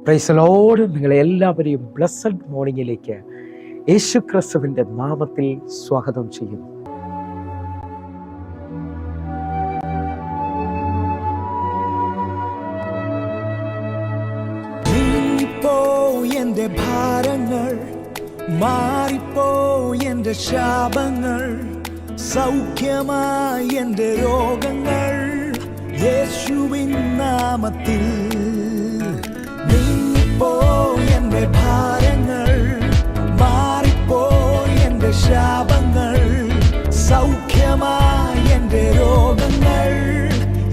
Praise the Lord. നിങ്ങളെ എല്ലാവരെയും blessed മോർണിംഗിലേക്ക് യേശു ക്രിസ്തുവിൻ്റെ നാമത്തിൽ സ്വാഗതം ചെയ്യുന്നു. എന്റെ ഭാരങ്ങൾ മാറിപ്പോ, എന്റെ ശാപങ്ങൾ സൗഖ്യമായി, എന്റെ രോഗങ്ങൾ യേശുവിൻ നാമത്തിൽ നീങ്ങിപ്പോ. എന്റെ ഭാരങ്ങൾ മാറിപ്പോ, എന്റെ ശാപങ്ങൾ സൗഖ്യമായി, എന്റെ രോഗങ്ങൾ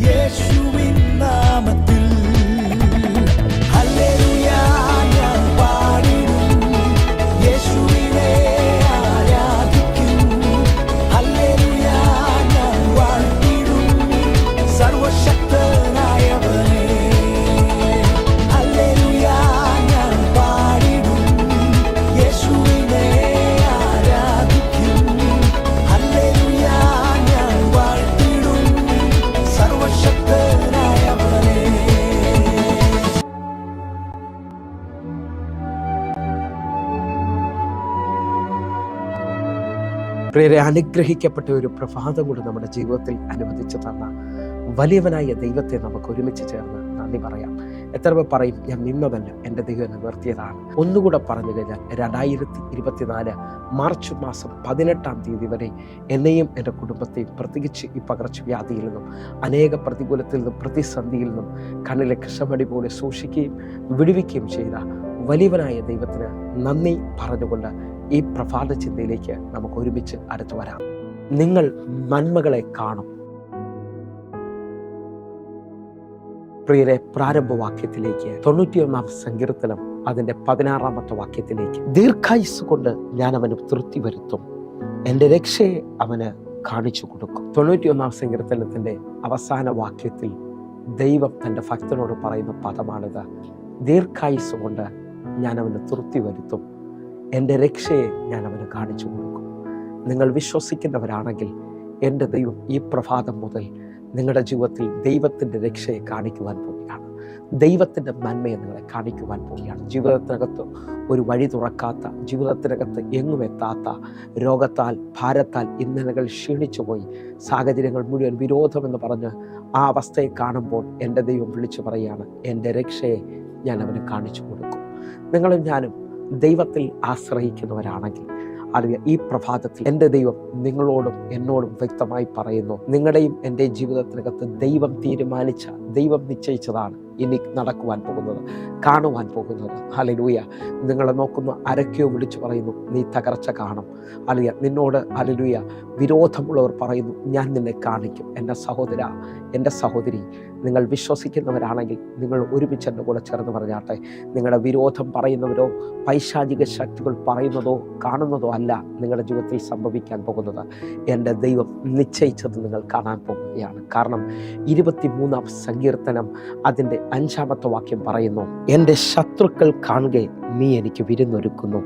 യേശുവിൻ നാമത്തിൽ. പ്രിയരെ, അനുഗ്രഹിക്കപ്പെട്ട ഒരു പ്രഭാതം കൂടി നമ്മുടെ ജീവിതത്തിൽ അനുവദിച്ചു തന്ന വലിയവനായ ദൈവത്തെ നമുക്ക് ഒരുമിച്ച് ചേർന്ന് നന്ദി പറയാം. എത്ര പേർ പറയും, ഞാൻ നിന്നതല്ല, എൻ്റെ ദൈവം നിവർത്തിയതാണ്. ഒന്നുകൂടെ പറഞ്ഞു കഴിഞ്ഞാൽ 2024 മാർച്ച് മാസം 18-ാം തീയതി വരെ എന്നെയും എൻ്റെ കുടുംബത്തെയും പ്രത്യേകിച്ച് ഈ പകർച്ചവ്യാധിയിൽ നിന്നും അനേക പ്രതികൂലത്തിൽ നിന്നും പ്രതിസന്ധിയിൽ നിന്നും കണ്ണിലെ കൃഷ്ണമണി പോലെ സൂക്ഷിക്കുകയും വിടുവിക്കുകയും ചെയ്ത വലിയവനായ ദൈവത്തിന് നന്ദി പറഞ്ഞുകൊണ്ട് ഈ പ്രഭാത ചിന്തയിലേക്ക് നമുക്ക് ഒരുമിച്ച് അടുത്തു വരാം. നിങ്ങൾ നന്മകളെ കാണും. പ്രിയരെ, പ്രാരംഭവാക്യത്തിലേക്ക് 91-ാം സങ്കീർത്തനം അതിൻ്റെ 16-ാമത്തെ വാക്യത്തിലേക്ക്, ദീർഘായുസ് കൊണ്ട് ഞാൻ അവന് തൃപ്തി വരുത്തും, എൻ്റെ രക്ഷയെ അവന് കാണിച്ചു കൊടുക്കും. 91-ാം സങ്കീർത്തനത്തിൻ്റെ അവസാന വാക്യത്തിൽ ദൈവം തൻ്റെ ഭക്തനോട് പറയുന്ന പദമാണിത്: ദീർഘായുസ് കൊണ്ട് ഞാൻ അവന് തൃപ്തി വരുത്തും, എൻ്റെ രക്ഷയെ ഞാൻ അവന് കാണിച്ചു കൊടുക്കും. നിങ്ങൾ വിശ്വസിക്കുന്നവരാണെങ്കിൽ എൻ്റെ ദൈവം ഈ പ്രഭാതം മുതൽ നിങ്ങളുടെ ജീവിതത്തിൽ ദൈവത്തിൻ്റെ രക്ഷയെ കാണിക്കുവാൻ പോവുകയാണ്. ദൈവത്തിൻ്റെ നന്മയെ നിങ്ങളെ കാണിക്കുവാൻ പോവുകയാണ്. ജീവിതത്തിനകത്ത് ഒരു വഴി തുറക്കാത്ത, ജീവിതത്തിനകത്ത് എങ്ങും എത്താത്ത രോഗത്താൽ, ഭാരത്താൽ ഇന്നലകൾ ക്ഷീണിച്ചു പോയി, സാഹചര്യങ്ങൾ മുഴുവൻ വിരോധമെന്ന് പറഞ്ഞ് ആ അവസ്ഥയെ കാണുമ്പോൾ എൻ്റെ ദൈവം വിളിച്ചു പറയുകയാണ്: എൻ്റെ രക്ഷയെ ഞാൻ അവന് കാണിച്ചു കൊടുക്കും. നിങ്ങളും ഞാനും ദൈവത്തിൽ ആശ്രയിക്കുന്നവരാണെങ്കിൽ അറിയാം, ഈ പ്രഭാതത്തിൽ എൻ്റെ ദൈവം നിങ്ങളോടും എന്നോടും വ്യക്തമായി പറയുന്നു, നിങ്ങളുടെയും എൻ്റെ ജീവിതത്തിനകത്ത് ദൈവം തീരുമാനിച്ച, ദൈവം നിശ്ചയിച്ചതാണ് ഇനി നടക്കുവാൻ പോകുന്നത്, കാണുവാൻ പോകുന്നത്. ഹല്ലേലൂയ. നിങ്ങളെ നോക്കുന്ന ആരൊക്കെയോ വിളിച്ചു പറയുന്നു, നീ തകർച്ച കാണും. അറിയാം, നിന്നോട് ഹല്ലേലൂയ വിരോധമുള്ളവർ പറയുന്നു, ഞാൻ നിന്നെ കാണിക്കും. എൻ്റെ സഹോദര, എൻ്റെ സഹോദരി, നിങ്ങൾ വിശ്വസിക്കുന്നവരാണെങ്കിൽ നിങ്ങൾ ഒരുമിച്ച് എൻ്റെ കൂടെ ചേർന്ന് പറഞ്ഞാട്ടെ: നിങ്ങളുടെ വിരോധം പറയുന്നവരോ പൈശാചിക ശക്തികൾ പറയുന്നതോ കാണുന്നതോ അല്ല നിങ്ങളുടെ ജീവിതത്തിൽ സംഭവിക്കാൻ പോകുന്നത്. എൻ്റെ ദൈവം നിശ്ചയിച്ചത് നിങ്ങൾ കാണാൻ പോകുകയാണ്. കാരണം 23-ാം സങ്കീർത്തനം അതിൻ്റെ 5-ാമത്തെ വാക്യം പറയുന്നു: എൻ്റെ ശത്രുക്കൾ കാണുക നീ എനിക്ക് വിരുന്നൊരുക്കുന്നു,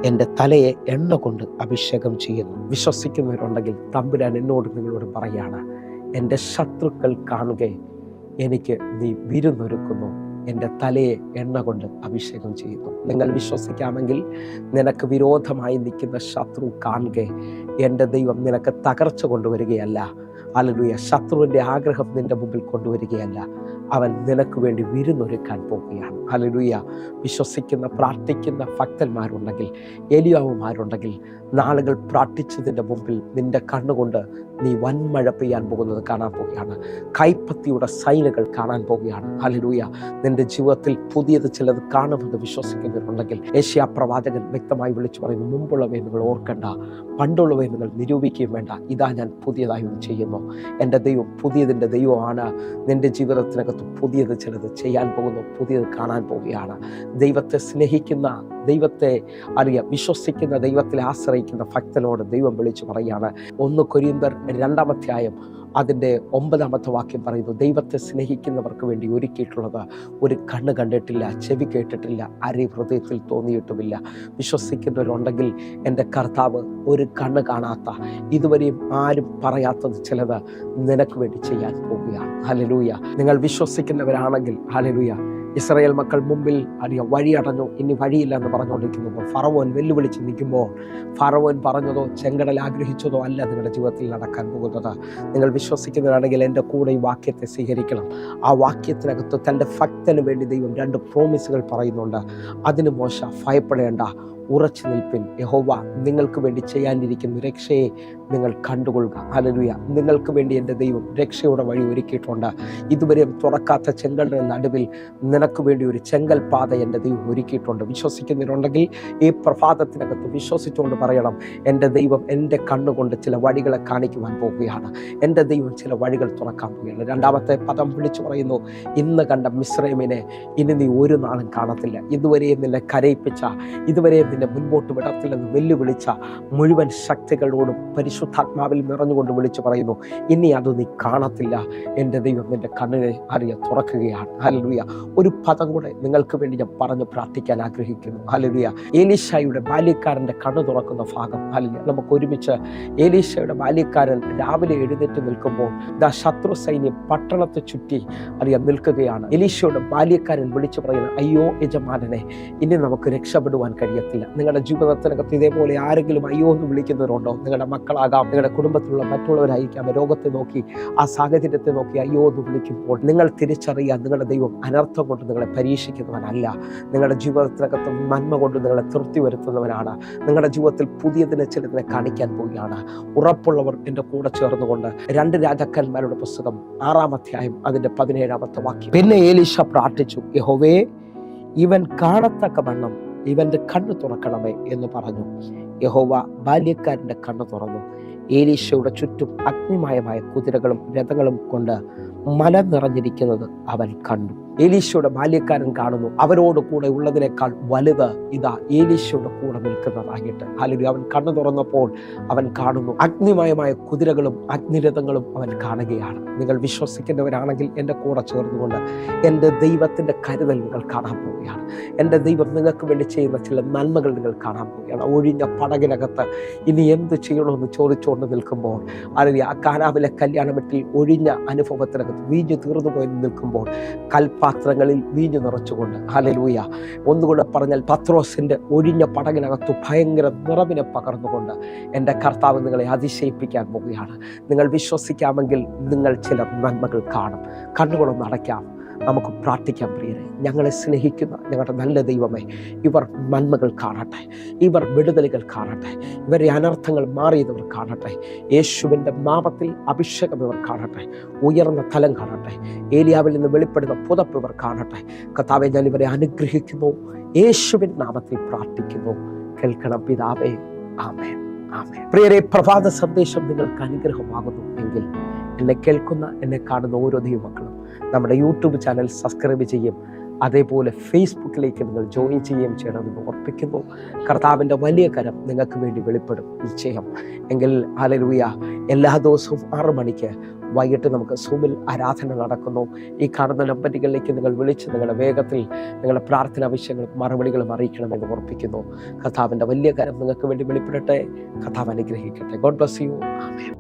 എൻ്റെ തലയെ എണ്ണ കൊണ്ട് അഭിഷേകം ചെയ്യുന്നു. വിശ്വസിക്കുന്നവരുണ്ടെങ്കിൽ തമ്പുരാൻ എന്നോട് നിങ്ങളോട് പറയാണ്: എൻ്റെ ശത്രുക്കൾ കാണുക എനിക്ക് നീ വിരുന്നൊരുക്കുന്നു, എൻ്റെ തലയെ എണ്ണ കൊണ്ട് അഭിഷേകം ചെയ്യുന്നു. നിങ്ങൾ വിശ്വസിക്കാമെങ്കിൽ നിനക്ക് വിരോധമായി നിൽക്കുന്ന ശത്രു കാണുക എൻ്റെ ദൈവം നിനക്ക് തകർച്ച കൊണ്ടുവരികയല്ല. ഹല്ലേലൂയ. ശത്രുവിൻ്റെ ആഗ്രഹം നിന്റെ മുമ്പിൽ കൊണ്ടുവരികയല്ല, അവൻ നിനക്ക് വേണ്ടി വിരുന്നൊരുക്കാൻ പോവുകയാണ്. ഹല്ലേലൂയ. വിശ്വസിക്കുന്ന, പ്രാർത്ഥിക്കുന്ന ഭക്തന്മാരുണ്ടെങ്കിൽ, എലിയാവുമാരുണ്ടെങ്കിൽ, നാളുകൾ പ്രാർത്ഥിച്ചതിൻ്റെ മുമ്പിൽ നിന്റെ കണ്ണുകൊണ്ട് നീ വൻമഴ പെയ്യാൻ പോകുന്നത് കാണാൻ പോവുകയാണ്. കൈപ്പത്തിയുടെ സൈനുകൾ കാണാൻ പോവുകയാണ്. ഹല്ലേലൂയ. നിന്റെ ജീവിതത്തിൽ പുതിയത് ചിലത് കാണുമെന്ന് വിശ്വസിക്കുന്നവരുണ്ടെങ്കിൽ യെശയ്യാ പ്രവാചകൻ വ്യക്തമായി വിളിച്ചു പറയുന്നു: മുമ്പുള്ളവയെ നിങ്ങൾ ഓർക്കണ്ട, പണ്ടുള്ളവയെ നിങ്ങൾ നിരൂപിക്കുകയും വേണ്ട, ഇതാ ഞാൻ പുതിയതായി ചെയ്യുന്നു. എൻ്റെ ദൈവം പുതിയതിൻ്റെ ദൈവമാണ്. നിന്റെ ജീവിതത്തിനകത്ത് പുതിയത് ചിലത് ചെയ്യാൻ പോകുന്നു, പുതിയത് കാണാൻ പോവുകയാണ്. ദൈവത്തെ സ്നേഹിക്കുന്ന, ദൈവത്തെ അറിയാം, വിശ്വസിക്കുന്ന, ദൈവത്തിൽ ആശ്രയിക്കുന്ന ഭക്തനോട് ദൈവം വിളിച്ചു പറയാണ്. 1 കൊരിന്ത്യർ 2-ാം അധ്യായം അതിൻ്റെ 9-ാമത്തെ വാക്യം പറയുന്നു: ദൈവത്തെ സ്നേഹിക്കുന്നവർക്ക് വേണ്ടി ഒരുക്കിയിട്ടുള്ളത് ഒരു കണ്ണ് കണ്ടിട്ടില്ല, ചെവി കേട്ടിട്ടില്ല, അരി ഹൃദയത്തിൽ തോന്നിയിട്ടുമില്ല. വിശ്വസിക്കുന്നവരുണ്ടെങ്കിൽ എൻ്റെ കർത്താവ് ഒരു കണ്ണ് കാണാത്ത, ഇതുവരെയും ആരും പറയാത്തത് ചിലത് നിനക്ക് വേണ്ടി ചെയ്യാൻ പോവുകയാണ്. ഹല്ലേലൂയ. നിങ്ങൾ വിശ്വസിക്കുന്നവരാണെങ്കിൽ ഹല്ലേലൂയ, ഇസ്രായേൽ മക്കൾ മുമ്പിൽ വഴി അടഞ്ഞു, ഇനി വഴിയില്ല എന്ന് പറഞ്ഞുകൊണ്ടിരിക്കുമ്പോൾ ഫറവോൻ വെല്ലുവിളിച്ച് നിൽക്കുമ്പോൾ ഫറവോൻ പറഞ്ഞതോ ചെങ്കടൽ ആഗ്രഹിച്ചതോ അല്ല നിങ്ങളുടെ ജീവിതത്തിൽ നടക്കാൻ പോകുന്നത്. നിങ്ങൾ വിശ്വസിക്കുന്നവരാണെങ്കിൽ എൻ്റെ കൂടെ ഈ വാക്യത്തെ സ്വീകരിക്കണം. ആ വാക്യത്തിനകത്ത് തൻ്റെ ഭക്തന് വേണ്ടി ദൈവം 2 പ്രോമിസുകൾ പറയുന്നുണ്ട്. അതിന് മോശ ഭയപ്പെടേണ്ട, ഉറച്ചു നിൽപ്പിൻ, യഹോവ നിങ്ങൾക്ക് വേണ്ടി ചെയ്യാനിരിക്കുന്ന രക്ഷയെ നിങ്ങൾ കണ്ടുകൊള്ളുക. ഹല്ലേലൂയ. നിങ്ങൾക്ക് വേണ്ടി എൻ്റെ ദൈവം രക്ഷയുടെ വഴി ഒരുക്കിയിട്ടുണ്ട്. ഇതുവരെ തുറക്കാത്ത ചെങ്കടലിന് നടുവിൽ നിനക്ക് വേണ്ടി ഒരു ചെങ്കൽ പാത എൻ്റെ ദൈവം ഒരുക്കിയിട്ടുണ്ട്. വിശ്വസിക്കുന്നുണ്ടെങ്കിൽ ഈ പ്രഭാതത്തിനകത്ത് വിശ്വസിച്ചുകൊണ്ട് പറയണം, എൻ്റെ ദൈവം എൻ്റെ കണ്ണുകൊണ്ട് ചില വഴികളെ കാണിക്കുവാൻ പോവുകയാണ്. എൻ്റെ ദൈവം ചില വഴികൾ തുറക്കാൻ പോവുകയാണ്. 2ാമത്തെ പദം വിളിച്ചു പറയുന്നു, ഇന്ന് കണ്ട മിസ്രൈമിനെ ഇനി നീ ഒരു നാളും കാണത്തില്ല. ഇതുവരെയും നിന്നെ കരയിപ്പിച്ച, ഇതുവരെയും നിന്നെ മുൻപോട്ട് വിടത്തില്ലെന്ന് വെല്ലുവിളിച്ച മുഴുവൻ ശക്തികളോടും പരിശുദ്ധാത്മാവിൽ നിറഞ്ഞുകൊണ്ട് വിളിച്ചു പറയുന്നു, ഇനി അത് നീ കാണത്തില്ല. എൻ്റെ ദൈവം നിന്റെ കണ്ണിനെ തുറക്കുകയാണ്. ഹല്ലേലൂയ. ഒരു പദം കൂടെ നിങ്ങൾക്ക് വേണ്ടി ഞാൻ പറഞ്ഞ് പ്രാർത്ഥിക്കാൻ ആഗ്രഹിക്കുന്നു. ഹല്ലേലൂയ. ഏലീശായുടെ ബാല്യക്കാരൻ്റെ കണ്ണ് തുറക്കുന്ന ഭാഗം. ഹല്ലേലൂയ. നമുക്ക് ഒരുമിച്ച് ഏലീശായുടെ ബാല്യക്കാരൻ രാവിലെ എഴുന്നേറ്റ് നിൽക്കുമ്പോൾ ശത്രു സൈന്യം പട്ടണത്തെ ചുറ്റി നിൽക്കുകയാണ്. എലീശയുടെ ബാല്യക്കാരൻ വിളിച്ചു പറയുന്നത്, അയ്യോ യജമാനനെ, ഇനി നമുക്ക് രക്ഷപ്പെടുവാൻ കഴിയത്തില്ല. നിങ്ങളുടെ ജീവിതത്തിനകത്ത് ഇതേപോലെ ആരെങ്കിലും അയ്യോ എന്ന് വിളിക്കുന്നവരുണ്ടോ? നിങ്ങളുടെ മക്കളാകാം, നിങ്ങളുടെ കുടുംബത്തിലുള്ള മറ്റുള്ളവരായിരിക്കാം. രോഗത്തെ നോക്കി, ആ സാഹചര്യത്തെ നോക്കി അയ്യോ എന്ന് വിളിക്കുമ്പോൾ നിങ്ങൾ തിരിച്ചറിയാൻ നിങ്ങളുടെ ദൈവം അനർത്ഥം കൊണ്ട് നിങ്ങളെ പരീക്ഷിക്കുന്നവനല്ല. നിങ്ങളുടെ ജീവിതത്തിനകത്ത് നന്മ കൊണ്ട് നിങ്ങളെ തൃപ്തി വരുത്തുന്നവനാണ്. നിങ്ങളുടെ ജീവിതത്തിൽ പുതിയതിനെ ചിലതിനെ കാണിക്കാൻ പോവുകയാണ്. ഉറപ്പുള്ളവർ എൻ്റെ കൂടെ ചേർന്നുകൊണ്ട് 2 രാജാക്കന്മാരുടെ പുസ്തകം 6-ാം അധ്യായം അതിൻ്റെ 17-ാമത്തെ വാക്യം. പിന്നെ എലീശ പ്രാർത്ഥിച്ചു, യഹോവേ, ഇവൻ കാണത്തക്ക വണ്ണം ഇവന്റെ കണ്ണ് തുറക്കണമേ എന്ന് പറഞ്ഞു. യഹോവ ബാല്യക്കാരന്റെ കണ്ണ് തുറന്നു. ഏലീശയുടെ ചുറ്റും അഗ്നിമയമായ കുതിരകളും രഥങ്ങളും കൊണ്ട് മല നിറഞ്ഞിരിക്കുന്നത് അവൻ കണ്ടു. ഏലീശയുടെ ബാല്യക്കാരൻ കാണുന്നു, അവരോട് കൂടെ ഉള്ളതിനേക്കാൾ വലുത് ഇതാ ഏലീശയുടെ കൂടെ നിൽക്കുന്നതായിട്ട്. ഹല്ലേലൂയ. അവൻ കണ്ണു തുറന്നപ്പോൾ അവൻ കാണുന്നു അഗ്നിമയമായ കുതിരകളും അഗ്നിരഥങ്ങളും അവൻ കാണുകയാണ്. നിങ്ങൾ വിശ്വസിക്കുന്നവരാണെങ്കിൽ എൻ്റെ കൂടെ ചേർന്നുകൊണ്ട് എൻ്റെ ദൈവത്തിൻ്റെ കരുതൽ നിങ്ങൾ കാണാൻ പോവുകയാണ്. എൻ്റെ ദൈവം നിങ്ങൾക്ക് വേണ്ടി ചെയ്യുന്ന ചില നന്മകൾ നിങ്ങൾ കാണാൻ പോവുകയാണ്. ഒഴിഞ്ഞ പടകിനകത്ത് ഇനി എന്ത് ചെയ്യണമെന്ന് ചോദിച്ചുകൊണ്ട് നിൽക്കുമ്പോൾ, അല്ലെങ്കിൽ ആ കാനാവിലെ കല്യാണ വീട്ടിൽ ഒഴിഞ്ഞ അനുഭവത്തിനകത്ത് വീഞ്ഞു തീർന്നു പോയി നിൽക്കുമ്പോൾ കൽപാത്രങ്ങളിൽ വീഞ്ഞു നിറച്ചുകൊണ്ട്, ഹല്ലേലൂയ, ഒന്നുകൂടെ പറഞ്ഞാൽ പത്രോസിന്റെ ഒഴിഞ്ഞ പടകിനകത്ത് ഭയങ്കര നിറവിനെ പകർന്നുകൊണ്ട് എൻ്റെ കർത്താവ് നിങ്ങളെ അതിശയിപ്പിക്കാൻ പോവുകയാണ്. നിങ്ങൾ വിശ്വസിക്കാമെങ്കിൽ നിങ്ങൾ ചില നന്മകൾ കാണും. കണ്ണുകളൊന്ന് അടയ്ക്കാം, നമുക്ക് പ്രാർത്ഥിക്കാം. പ്രിയരെ, ഞങ്ങളെ സ്നേഹിക്കുന്ന ഞങ്ങളുടെ നല്ല ദൈവമേ, ഇവർ നന്മകൾ കാണട്ടെ, ഇവർ വിടുതലുകൾ കാണട്ടെ, ഇവരുടെ അനർത്ഥങ്ങൾ മാറിയതവർ കാണട്ടെ. യേശുവിൻ്റെ നാമത്തിൽ അഭിഷേകം ഇവർ കാണട്ടെ, ഉയർന്ന തലം കാണട്ടെ, ഏലിയാവിൽ നിന്ന് വെളിപ്പെടുന്ന പുതപ്പ് ഇവർ കാണട്ടെ. കർത്താവേ, ഞാൻ ഇവരെ അനുഗ്രഹിക്കുന്നു, യേശുവിൻ്റെ നാമത്തിൽ പ്രാർത്ഥിക്കുന്നു. കേൾക്കണം പിതാവേ, ആമേൻ, ആമേൻ. പ്രിയരെ, പ്രഭാത സന്ദേശം നിങ്ങൾക്ക് അനുഗ്രഹമാകുന്നു എങ്കിൽ എന്നെ കേൾക്കുന്ന, എന്നെ കാണുന്ന ഓരോ ദൈവമക്കളും നമ്മുടെ യൂട്യൂബ് ചാനൽ സബ്സ്ക്രൈബ് ചെയ്യും, അതേപോലെ ഫേസ്ബുക്കിലേക്ക് നിങ്ങൾ ജോയിൻ ചെയ്യുകയും ചെയ്യണമെന്ന് ഓർപ്പിക്കുന്നു. കർത്താവിൻ്റെ വലിയ കരം നിങ്ങൾക്ക് വേണ്ടി വെളിപ്പെടും നിശ്ചയം. എങ്കിൽ ഹല്ലേലൂയ, എല്ലാ ദിവസവും 6 മണിക്ക് വൈകിട്ട് നമുക്ക് സൂമിൽ ആരാധന നടക്കുന്നു. ഈ കാണുന്ന നമ്പറുകളിലേക്ക് നിങ്ങൾ വിളിച്ച് നിങ്ങളുടെ വേഗത്തിൽ നിങ്ങളുടെ പ്രാർത്ഥന വിഷയങ്ങളും മറുപടികളും അറിയിക്കണമെന്ന് ഓർപ്പിക്കുന്നു. കർത്താവിൻ്റെ വലിയ കരം നിങ്ങൾക്ക് വേണ്ടി വെളിപ്പെടട്ടെ. കർത്താവ് അനുഗ്രഹിക്കട്ടെ. God bless you. ആമേൻ.